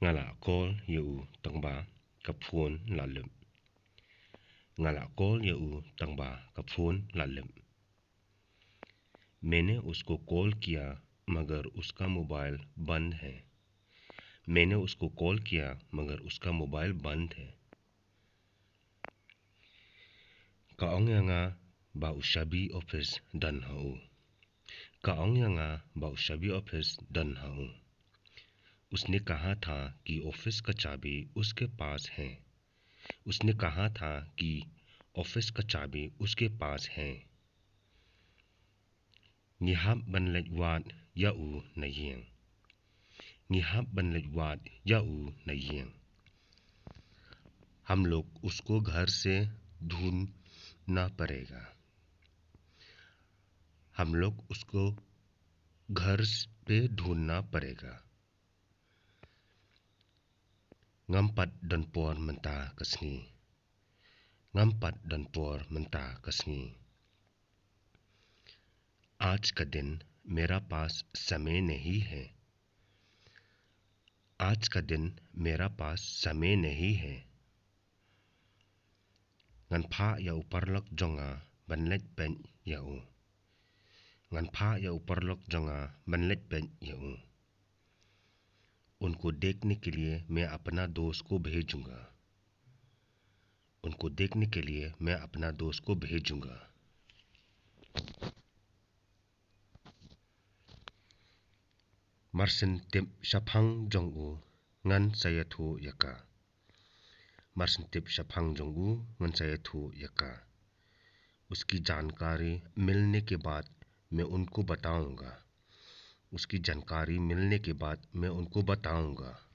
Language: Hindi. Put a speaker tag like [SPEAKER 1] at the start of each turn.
[SPEAKER 1] ngala kol yu tangba kapfun lalim ngala call या उ तंगबा का फोन लालिम। मैंने उसको कॉल किया मगर उसका मोबाइल बंद है। मैंने उसको कॉल किया मगर उसका मोबाइल बंद है। काओंग यांगा बा उशाबी ऑफिस दन हाउ। काओंग यांगा बा उशाबी ऑफिस दन हाउ। उसने कहा था कि ऑफिस का चाबी उसके पास है। उसने कहा था कि ऑफिस का चाबी उसके पास है। निहाब बनलेवाद या उ नयिंग। निहाब बनलेवाद या उ नयिंग। हम लोग उसको घर से ढूंढना पड़ेगा। हम लोग उसको घर पे ढूंढना पड़ेगा। ngam danpor menta kasni ngampat danpor menta kasni। आज का दिन मेरा पास समय नहीं है। आज का दिन मेरा पास समय नहीं है। nganpha ya uparlok jonga banlet pen ya u nganpha ya uparlok jonga banlet pen ya u। उनको देखने के लिए मैं अपना दोस्त को भेजूंगा। उनको देखने के लिए मैं अपना दोस्त को भेजूंगा। Marsin tip shapang jongu ngan saya thu yaka। Marsin tip shapang jongu ngan saya thu yaka। उसकी जानकारी मिलने के बाद मैं उनको बताऊंगा। उसकी जानकारी मिलने के बाद मैं उनको बताऊंगा।